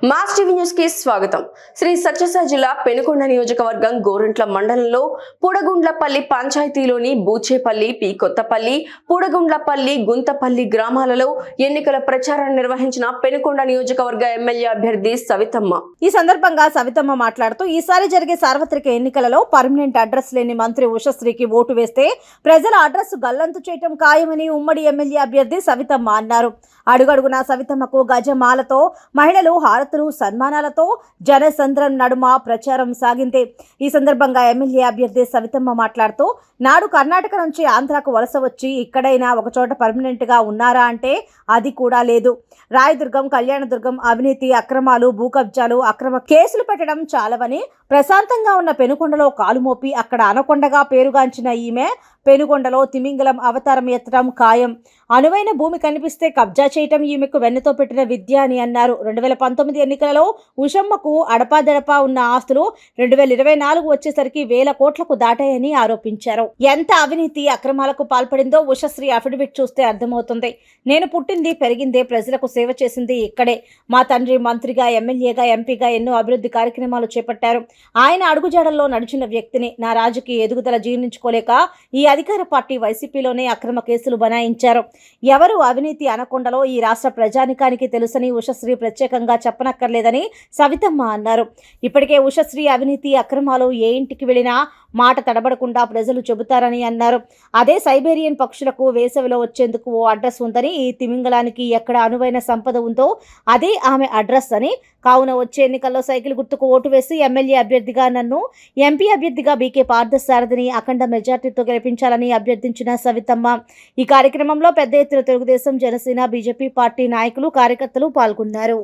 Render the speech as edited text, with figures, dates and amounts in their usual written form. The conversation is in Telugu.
మాస్ టీవీ న్యూస్ కి స్వాగతం. శ్రీ సత్యసాయి జిల్లా పెనుకొండ నియోజకవర్గం గోరంట్ల మండలంలో పుడగుండ్లపల్లి పంచాయతీలోని బూచేపల్లి, పి కొత్తపల్లి, పుడగుండ్లపల్లి, గుంతపల్లి గ్రామాలలో ఎన్నికల ప్రచారం నిర్వహించిన పెనుకొండ నియోజకవర్గ ఎమ్మెల్యే అభ్యర్థి సవితమ్మ. ఈ సందర్భంగా సవితమ్మ మాట్లాడుతూ ఈసారి జరిగే సార్వత్రిక ఎన్నికలలో పర్మనెంట్ అడ్రస్ లేని మంత్రి ఉషశ్రీకి ఓటు వేస్తే ప్రజల అడ్రస్ గల్లంతు చేయటం ఖాయమని ఉమ్మడి ఎమ్మెల్యే అభ్యర్థి సవితమ్మ అన్నారు. అడుగడుగునా సవితమ్మకు గజమాలతో మహిళలు హారతులు సన్మానాలతో జనసంద్రం నడుమ ప్రచారం సాగింది. ఈ సందర్భంగా ఎమ్మెల్యే అభ్యర్థి సవితమ్మ మాట్లాడుతూ నాడు కర్ణాటక నుంచి ఆంధ్రాకు వలస వచ్చి ఇక్కడైనా ఒకచోట పర్మనెంట్ గా ఉన్నారా అంటే అది కూడా లేదు. రాయదుర్గం, కళ్యాణదుర్గం అవినీతి, అక్రమాలు, భూ కబ్జాలు, అక్రమ కేసులు పెట్టడం చాలవని ప్రశాంతంగా ఉన్న పెనుకొండలో కాలు మోపి అక్కడ అనకొండగా పేరుగాంచిన ఈమె పెనుకొండలో తిమింగలం అవతారం ఎత్తడం ఖాయం. అనువైన భూమి కనిపిస్తే కబ్జా చేయటం ఈమెకు వెన్నతో పెట్టిన విద్య అని అన్నారు. 2019 ఎన్నికలలో ఉషమ్మకు అడపాదడపా ఉన్న ఆస్తులు 2024 వచ్చేసరికి 1000 కోట్లకు దాటాయని ఆరోపించారు. ఎంత అవినీతి అక్రమాలకు పాల్పడిందో ఉషశ్రీ అఫిడవిట్ చూస్తే అర్థమవుతుంది. నేను పుట్టింది పెరిగిందే, ప్రజలకు సేవ చేసింది ఇక్కడే. మా తండ్రి మంత్రిగా, ఎమ్మెల్యేగా, ఎంపీగా ఎన్నో అభివృద్ధి కార్యక్రమాలు చేపట్టారు. ఆయన అడుగుజాడల్లో నడిచిన వ్యక్తిని. నా రాజకీయ ఎదుగుదల జీర్ణించుకోలేక ఈ అధికార పార్టీ వైసీపీలోనే అక్రమ కేసులు బనాయించారు. ఎవరు అవినీతి అనకొండలో ఈ రాష్ట్ర ప్రజానికానికి తెలుసని ఉషశ్రీ ప్రత్యేకంగా చెప్పనక్కర్లేదని సవితమ్మ అన్నారు. ఇప్పటికే ఉషశ్రీ అవినీతి అక్రమాలు ఏ ఇంటికి వెళ్ళినా మాట తడబడకుండా ప్రజలు చెబుతారని అన్నారు. అదే సైబేరియన్ పక్షులకు వేసవిలో వచ్చేందుకు ఓ అడ్రస్ ఉందని, ఈ తిమింగలానికి ఎక్కడ అనువైన సంపద ఉందో అదే ఆమె అడ్రస్ అని. కావున వచ్చే ఎన్నికల్లో సైకిల్ గుర్తుకు ఓటు వేసి ఎమ్మెల్యే అభ్యర్థిగా నన్ను, ఎంపీ అభ్యర్థిగా బీకే పార్థసారథిని అఖండ మెజార్టీతో గెలిపించాలని అభ్యర్థించిన సవితమ్మ. ఈ కార్యక్రమంలో పెద్ద ఎత్తున తెలుగుదేశం, జనసేన, బీజేపీ పార్టీ నాయకులు, కార్యకర్తలు పాల్గొన్నారు.